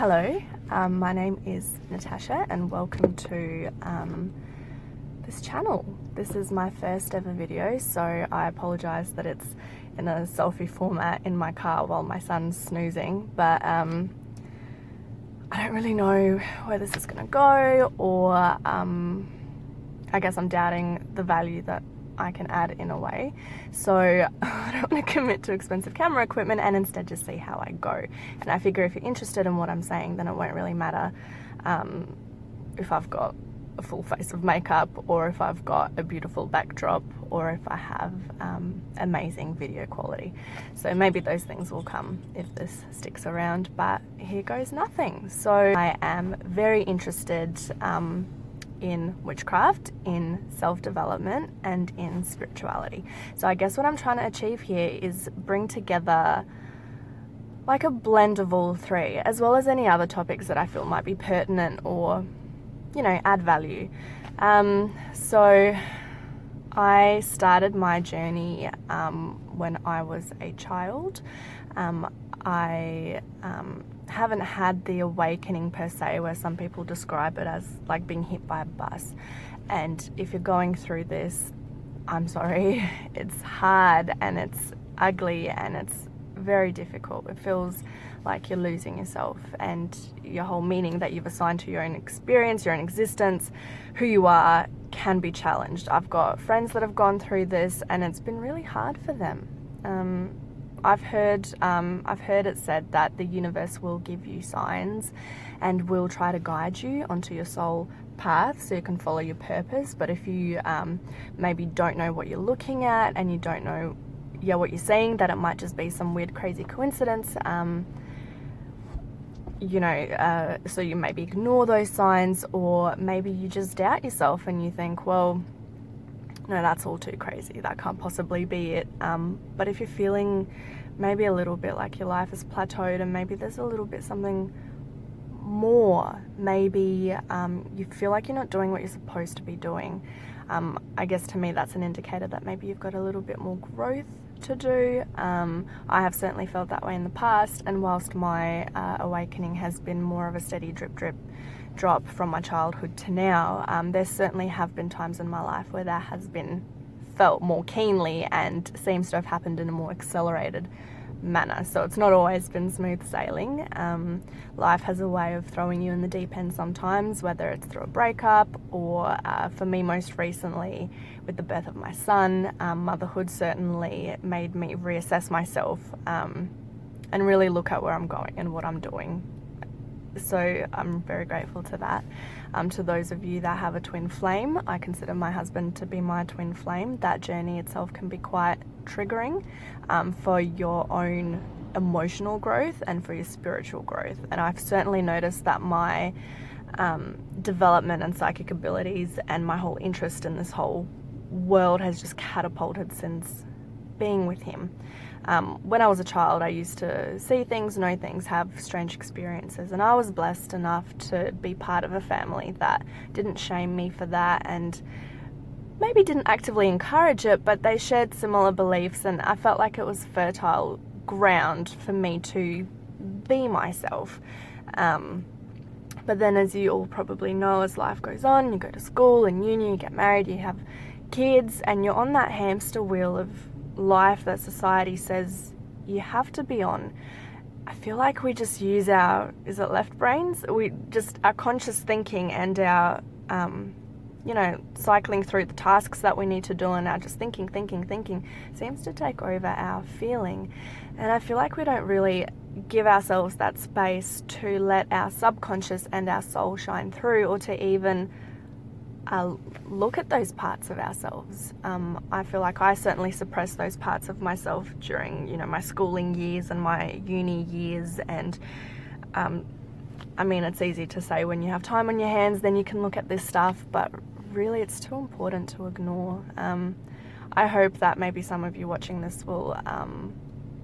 Hello, my name is Natasha and welcome to this channel. This is my first ever video, so I apologise that it's in a selfie format in my car while my son's snoozing, but I don't really know where this is going to go, or I guess I'm doubting the value that I can add in a way. So I don't want to commit to expensive camera equipment and instead just see how I go. And I figure if you're interested in what I'm saying, then it won't really matter if I've got a full face of makeup, or if I've got a beautiful backdrop, or if I have amazing video quality. So maybe those things will come if this sticks around, but here goes nothing. So I am very interested in witchcraft, in self-development, and in spirituality. So I guess what I'm trying to achieve here is bring together like a blend of all three, as well as any other topics that I feel might be pertinent or, you know, add value. So I started my journey when I was a child. I haven't had the awakening per se, where some people describe it as like being hit by a bus. And if you're going through this, I'm sorry, it's hard and it's ugly and it's very difficult. It feels like you're losing yourself and your whole meaning that you've assigned to your own experience, your own existence, who you are, can be challenged. I've got friends that have gone through this and it's been really hard for them. I've heard it said that the universe will give you signs and will try to guide you onto your soul path so you can follow your purpose. But if you maybe don't know what you're looking at and you don't know what you're seeing, that it might just be some weird crazy coincidence, so you maybe ignore those signs, or maybe you just doubt yourself and you think, well, no, that's all too crazy, that can't possibly be it. But if you're feeling maybe a little bit like your life has plateaued and maybe there's a little bit something more, maybe you feel like you're not doing what you're supposed to be doing, I guess to me that's an indicator that maybe you've got a little bit more growth to do. I have certainly felt that way in the past, and whilst my awakening has been more of a steady drop from my childhood to now, there certainly have been times in my life where that has been felt more keenly and seems to have happened in a more accelerated manner. So it's not always been smooth sailing. Life has a way of throwing you in the deep end sometimes, whether it's through a breakup or for me most recently with the birth of my son. Motherhood certainly made me reassess myself and really look at where I'm going and what I'm doing. So I'm very grateful to that. To those of you that have a twin flame, I consider my husband to be my twin flame. That journey itself can be quite triggering for your own emotional growth and for your spiritual growth. And I've certainly noticed that my development and psychic abilities and my whole interest in this whole world has just catapulted since being with him. When I was a child, I used to see things, know things, have strange experiences, and I was blessed enough to be part of a family that didn't shame me for that and maybe didn't actively encourage it, but they shared similar beliefs, and I felt like it was fertile ground for me to be myself. But then, as you all probably know, as life goes on, you go to school and uni, you get married, you have kids, and you're on that hamster wheel of life that society says you have to be on. I feel like we just use our, is it left brains? Our conscious thinking and our, cycling through the tasks that we need to do, and our just thinking seems to take over our feeling. And I feel like we don't really give ourselves that space to let our subconscious and our soul shine through, or to even look at those parts of ourselves. I feel like I certainly suppressed those parts of myself during, my schooling years and my uni years. And it's easy to say when you have time on your hands, then you can look at this stuff, but really it's too important to ignore. I hope that maybe some of you watching this will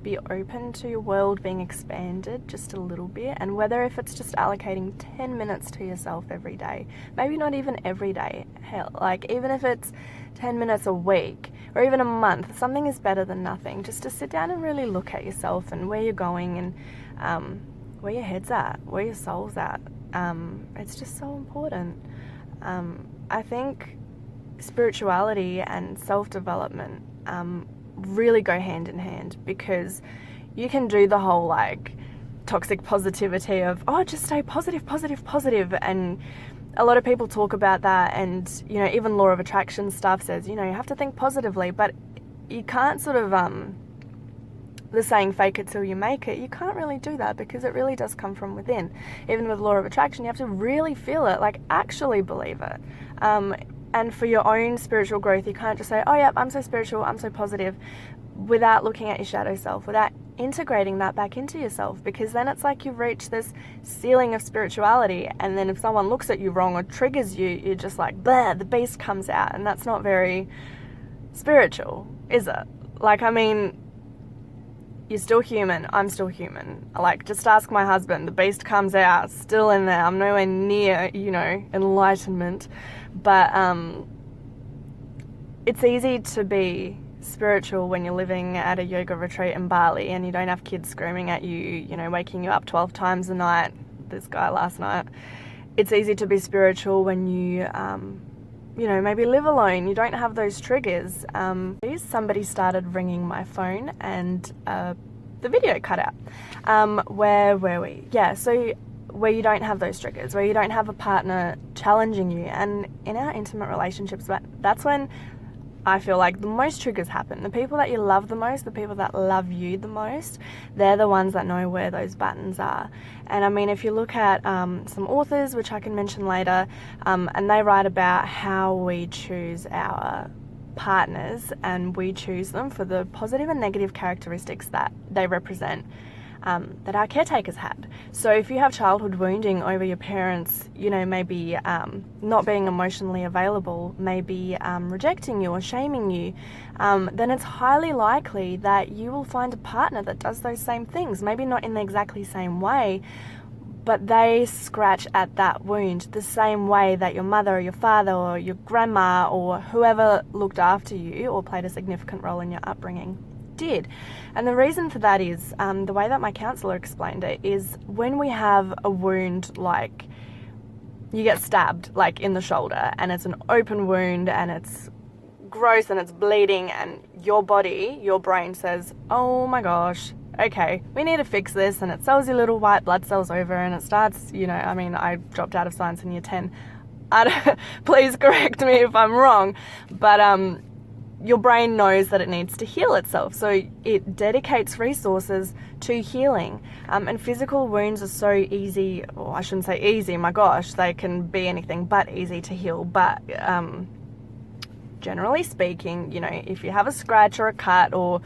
be open to your world being expanded just a little bit, and whether if it's just allocating 10 minutes to yourself every day, maybe not even every day, hell, like even if it's 10 minutes a week or even a month, something is better than nothing. Just to sit down and really look at yourself and where you're going and where your head's at, where your soul's at. It's just so important. I think spirituality and self-development really go hand in hand, because you can do the whole like toxic positivity of, oh, just stay positive, positive, positive. And a lot of people talk about that, and, you know, even law of attraction stuff says, you know, you have to think positively, but you can't sort of, the saying fake it till you make it, you can't really do that, because it really does come from within. Even with law of attraction, you have to really feel it, like actually believe it. And for your own spiritual growth, you can't just say, oh yeah, I'm so spiritual, I'm so positive, without looking at your shadow self, without integrating that back into yourself, because then it's like you've reached this ceiling of spirituality, and then if someone looks at you wrong or triggers you, you're just like, blah, the beast comes out, and that's not very spiritual, is it? Like, I mean, you're still human, I'm still human. Like, just ask my husband, the beast comes out, still in there, I'm nowhere near, you know, enlightenment. But it's easy to be spiritual when you're living at a yoga retreat in Bali and you don't have kids screaming at you, you know, waking you up 12 times a night, this guy last night. It's easy to be spiritual when you, you know, maybe live alone, you don't have those triggers. Somebody started ringing my phone and the video cut out. Where were we? Yeah, so where you don't have those triggers, where you don't have a partner challenging you. And in our intimate relationships, that's when I feel like the most triggers happen. The people that you love the most, the people that love you the most, they're the ones that know where those buttons are. And I mean, if you look at some authors, which I can mention later, and they write about how we choose our partners, and we choose them for the positive and negative characteristics that they represent, that our caretakers had. So if you have childhood wounding over your parents, you know, maybe not being emotionally available, maybe rejecting you or shaming you, then it's highly likely that you will find a partner that does those same things. Maybe not in the exactly same way, but they scratch at that wound the same way that your mother or your father or your grandma or whoever looked after you or played a significant role in your upbringing did. And the reason for that is, the way that my counsellor explained it is, when we have a wound, like you get stabbed like in the shoulder and it's an open wound and it's gross and it's bleeding, and your body, your brain says, oh my gosh, okay, we need to fix this, and it sells you little white blood cells over, and it starts, you know, I mean, I dropped out of science in year 10. Please correct me if I'm wrong, but your brain knows that it needs to heal itself, so it dedicates resources to healing. And physical wounds are so easy, or I shouldn't say easy, my gosh, they can be anything but easy to heal. But generally speaking, you know, if you have a scratch or a cut or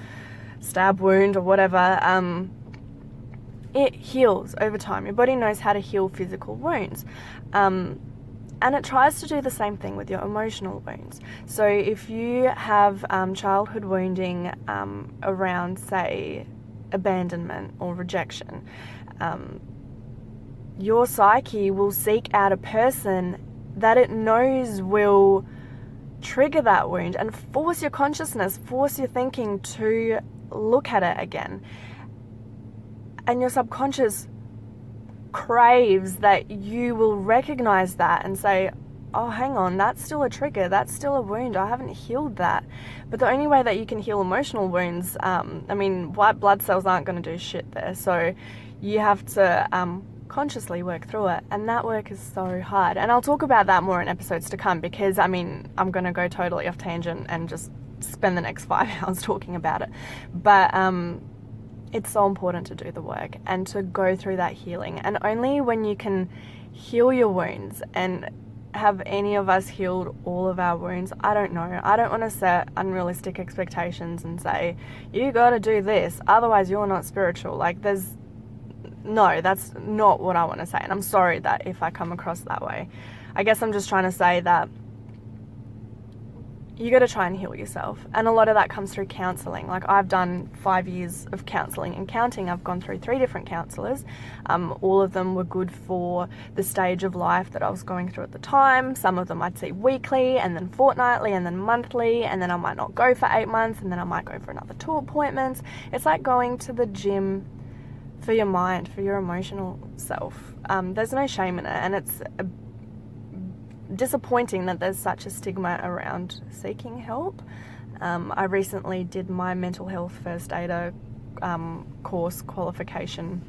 stab wound or whatever, it heals over time. Your body knows how to heal physical wounds. And it tries to do the same thing with your emotional wounds. So if you have childhood wounding around, say, abandonment or rejection, your psyche will seek out a person that it knows will trigger that wound and force your consciousness, force your thinking to look at it again. And your subconscious craves that you will recognize that and say, oh, hang on, that's still a trigger, that's still a wound, I haven't healed that. But the only way that you can heal emotional wounds, I mean, white blood cells aren't going to do shit there, so you have to consciously work through it, and that work is so hard. And I'll talk about that more in episodes to come, because I mean, I'm going to go totally off tangent and just spend the next 5 hours talking about it. But it's so important to do the work and to go through that healing. And only when you can heal your wounds, and have any of us healed all of our wounds? I don't know. I don't want to set unrealistic expectations and say, you got to do this, otherwise you're not spiritual. Like, no, that's not what I want to say. And I'm sorry that if I come across that way. I guess I'm just trying to say that you got to try and heal yourself. And a lot of that comes through counselling. Like, I've done 5 years of counselling and counting. I've gone through 3 different counsellors. All of them were good for the stage of life that I was going through at the time. Some of them I'd see weekly, and then fortnightly, and then monthly, and then I might not go for 8 months, and then I might go for another 2 appointments. It's like going to the gym for your mind, for your emotional self. There's no shame in it, and it's disappointing that there's such a stigma around seeking help. I recently did my mental health first aider course qualification,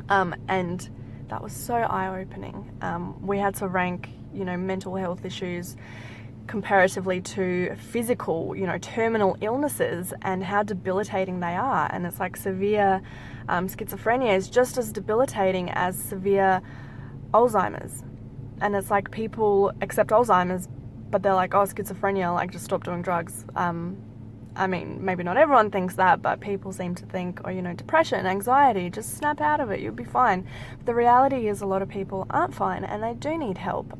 and that was so eye-opening. We had to rank, mental health issues comparatively to physical, terminal illnesses and how debilitating they are. And it's like severe schizophrenia is just as debilitating as severe Alzheimer's. And it's like people accept Alzheimer's, but they're like, oh, schizophrenia, like just stop doing drugs. I mean, maybe not everyone thinks that, but people seem to think, depression, anxiety, just snap out of it, you'll be fine. But the reality is a lot of people aren't fine and they do need help.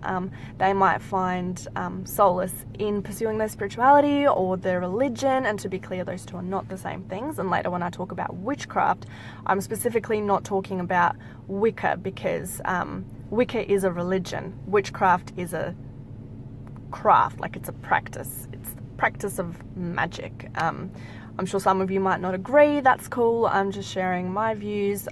They might find solace in pursuing their spirituality or their religion, and to be clear, those two are not the same things. And later when I talk about witchcraft, I'm specifically not talking about Wicca, because Wicca is a religion. Witchcraft is a craft, like it's a practice. It's practice of magic. I'm sure some of you might not agree. That's cool. I'm just sharing my views.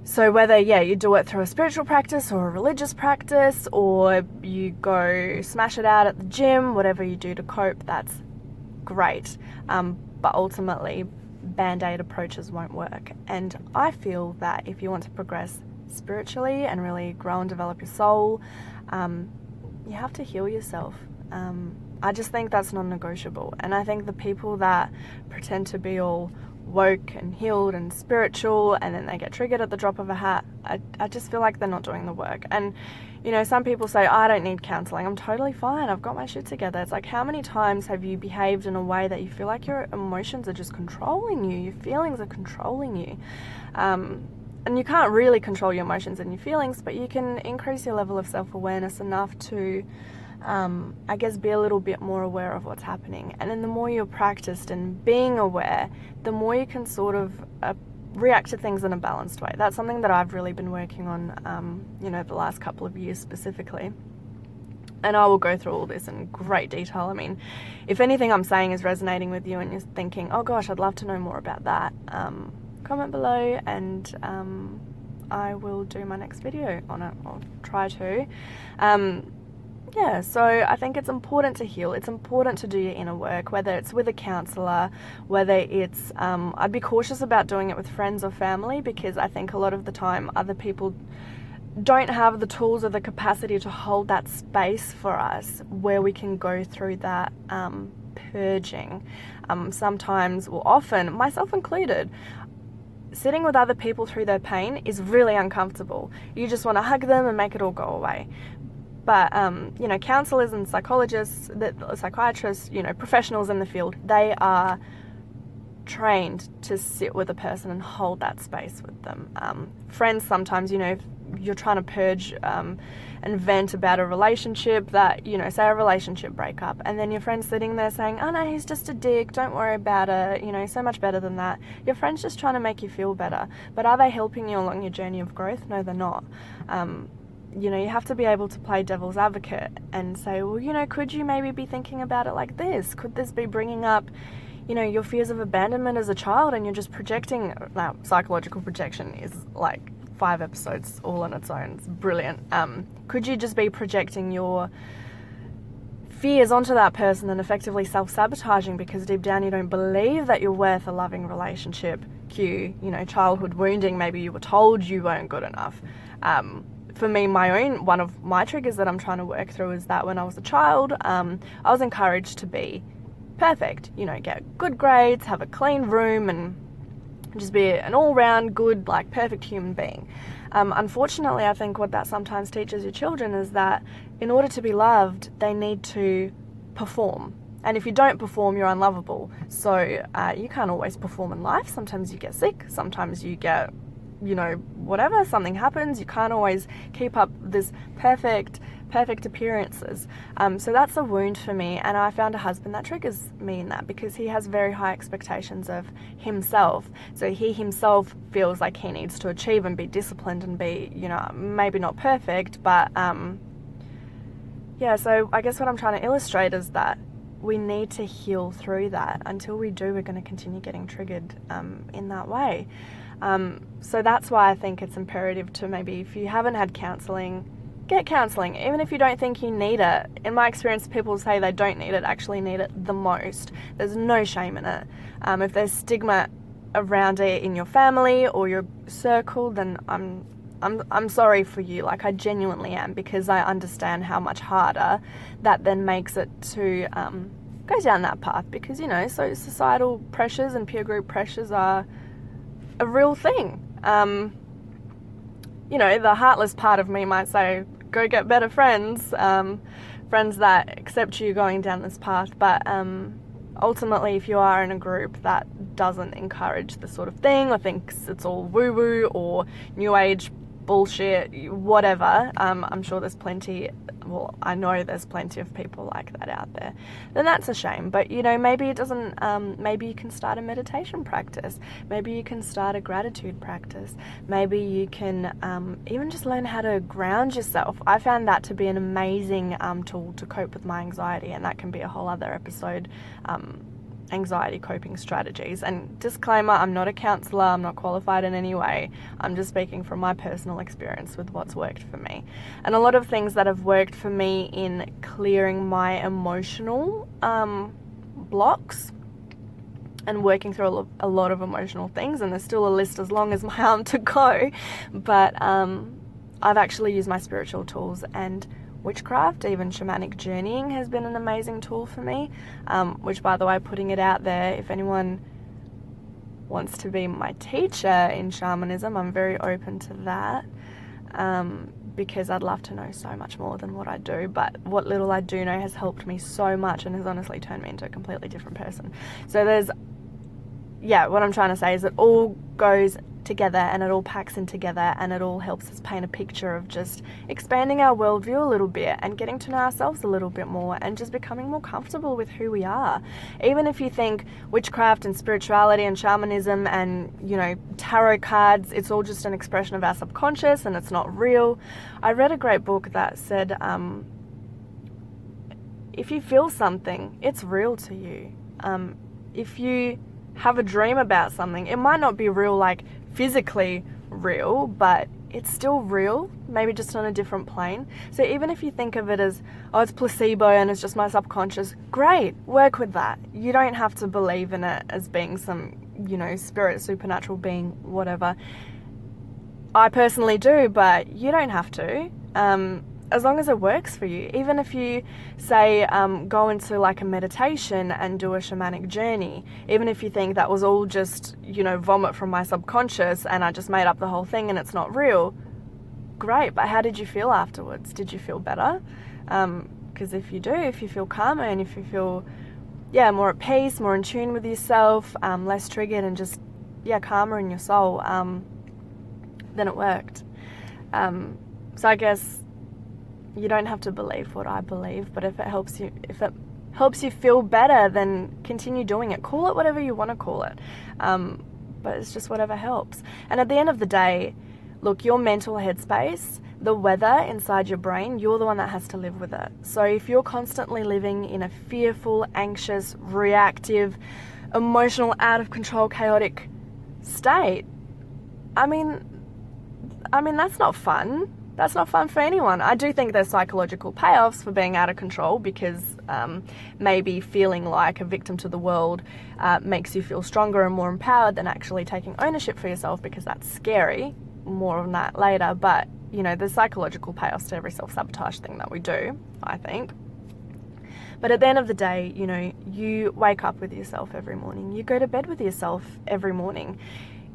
So whether, you do it through a spiritual practice or a religious practice, or you go smash it out at the gym, whatever you do to cope, that's great. But ultimately, band-aid approaches won't work. And I feel that if you want to progress spiritually and really grow and develop your soul, you have to heal yourself. I just think that's non-negotiable. And I think the people that pretend to be all woke and healed and spiritual and then they get triggered at the drop of a hat, I just feel like they're not doing the work. And, some people say, I don't need counselling. I'm totally fine. I've got my shit together. It's like, how many times have you behaved in a way that you feel like your emotions are just controlling you? Your feelings are controlling you. And you can't really control your emotions and your feelings, but you can increase your level of self-awareness enough to be a little bit more aware of what's happening. And then the more you're practiced in being aware, the more you can sort of react to things in a balanced way. That's something that I've really been working on, the last couple of years specifically. And I will go through all this in great detail. I mean, if anything I'm saying is resonating with you and you're thinking, oh gosh, I'd love to know more about that, comment below and I will do my next video on it, or try to. So I think it's important to heal. It's important to do your inner work, whether it's with a counsellor, whether it's, I'd be cautious about doing it with friends or family, because I think a lot of the time other people don't have the tools or the capacity to hold that space for us where we can go through that purging. Sometimes, well, often, myself included, sitting with other people through their pain is really uncomfortable. You just want to hug them and make it all go away. But, counsellors and psychologists, psychiatrists, professionals in the field, they are trained to sit with a person and hold that space with them. Friends sometimes, if you're trying to purge and vent about a relationship that, say a relationship breakup, and then your friend's sitting there saying, oh no, he's just a dick, don't worry about it, so much better than that. Your friend's just trying to make you feel better. But are they helping you along your journey of growth? No, they're not. You have to be able to play devil's advocate and say, well, could you maybe be thinking about it like this? Could this be bringing up, your fears of abandonment as a child, and you're just projecting? Now, psychological projection is like 5 episodes all on its own. It's brilliant. Could you just be projecting your fears onto that person and effectively self-sabotaging because deep down you don't believe that you're worth a loving relationship? Cue, childhood wounding. Maybe you were told you weren't good enough. For me, one of my triggers that I'm trying to work through is that when I was a child, I was encouraged to be perfect, get good grades, have a clean room, and just be an all-round good, perfect human being. Unfortunately, I think what that sometimes teaches your children is that in order to be loved, they need to perform. And if you don't perform, you're unlovable. So you can't always perform in life. Sometimes you get sick, sometimes you get whatever, something happens. You can't always keep up this perfect appearances. So that's a wound for me, and I found a husband that triggers me in that, because he has very high expectations of himself. So he himself feels like he needs to achieve and be disciplined and be, maybe not perfect, but so I guess what I'm trying to illustrate is that we need to heal through that. Until we do, we're going to continue getting triggered in that way. So that's why I think it's imperative to, maybe if you haven't had counselling, get counselling, even if you don't think you need it. In my experience, people say they don't need it, actually need it the most. There's no shame in it. If there's stigma around it in your family or your circle, then I'm sorry for you. Like, I genuinely am, because I understand how much harder that then makes it to go down that path, because, you know, so societal pressures and peer group pressures are a real thing. You know, the heartless part of me might say, go get better friends, friends that accept you going down this path. But ultimately, if you are in a group that doesn't encourage this sort of thing, or thinks it's all woo-woo or new age bullshit, whatever, I'm sure there's plenty, well, I know there's plenty of people like that out there, then that's a shame. But, you know, maybe it doesn't, maybe you can start a meditation practice, maybe you can start a gratitude practice, maybe you can even just learn how to ground yourself. I found that to be an amazing tool to cope with my anxiety, and that can be a whole other episode, anxiety coping strategies. And disclaimer, I'm not a counsellor, I'm not qualified in any way, I'm just speaking from my personal experience with what's worked for me. And a lot of things that have worked for me in clearing my emotional blocks and working through a lot of emotional things, and there's still a list as long as my arm to go, but I've actually used my spiritual tools, and witchcraft, even shamanic journeying has been an amazing tool for me, which, by the way, putting it out there, if anyone wants to be my teacher in shamanism, I'm very open to that, because I'd love to know so much more than what I do. But what little I do know has helped me so much and has honestly turned me into a completely different person. So what I'm trying to say is it all goes together, and it all packs in together, and it all helps us paint a picture of just expanding our worldview a little bit and getting to know ourselves a little bit more, and just becoming more comfortable with who we are. Even if you think witchcraft and spirituality and shamanism and, you know, tarot cards, it's all just an expression of our subconscious and it's not real. I read a great book that said, if you feel something, it's real to you. If you have a dream about something, it might not be real, like physically real, but it's still real, maybe just on a different plane. So even if you think of it as, oh, it's placebo and it's just my subconscious, great, work with that. You don't have to believe in it as being some, you know, spirit, supernatural being, whatever. I personally do, but you don't have to. As long as it works for you. Even if you say go into like a meditation and do a shamanic journey, even if you think that was all just, you know, vomit from my subconscious and I just made up the whole thing and it's not real, great, but how did you feel afterwards? Did you feel better? Because if you do, if you feel calmer and if you feel more at peace, more in tune with yourself, less triggered and just calmer in your soul, then it worked. So I guess you don't have to believe what I believe, but if it helps you feel better, then continue doing it. Call it whatever you want to call it. But it's just whatever helps. And at the end of the day, look, your mental headspace, the weather inside your brain, you're the one that has to live with it. So if you're constantly living in a fearful, anxious, reactive, emotional, out of control, chaotic state, I mean, that's not fun. That's not fun for anyone. I do think there's psychological payoffs for being out of control, because maybe feeling like a victim to the world makes you feel stronger and more empowered than actually taking ownership for yourself, because that's scary. More on that later. But, you know, there's psychological payoffs to every self-sabotage thing that we do, I think. But at the end of the day, you know, you wake up with yourself every morning. You go to bed with yourself every morning.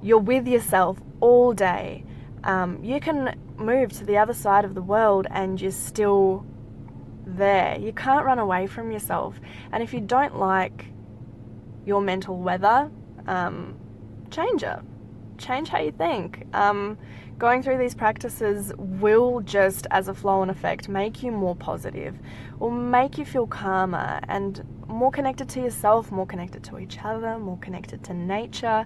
You're with yourself all day. You can move to the other side of the world and you're still there. You can't run away from yourself. And if you don't like your mental weather, change it. Change how you think. Going through these practices will just, as a flow and effect, make you more positive, will make you feel calmer and more connected to yourself, more connected to each other, more connected to nature.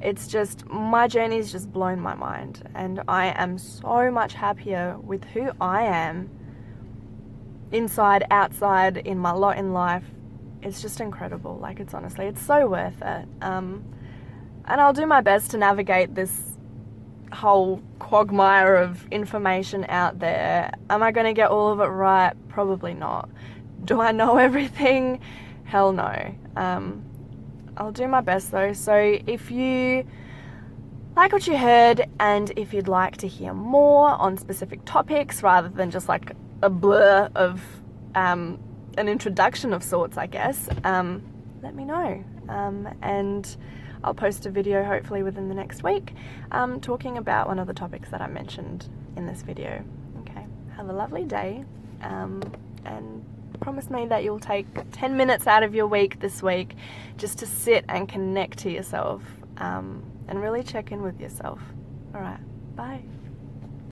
It's just, my journey's just blown my mind, and I am so much happier with who I am, inside, outside, in my lot in life. It's just incredible. Like, it's honestly, it's so worth it. And I'll do my best to navigate this whole quagmire of information out there. Am I going to get all of it right? Probably not. Do I know everything? Hell no. I'll do my best though. So if you like what you heard, and if you'd like to hear more on specific topics rather than just like a blur of an introduction of sorts, I guess, let me know. And I'll post a video hopefully within the next week talking about one of the topics that I mentioned in this video. Okay, have a lovely day, and promise me that you'll take 10 minutes out of your week this week just to sit and connect to yourself and really check in with yourself. All right, bye.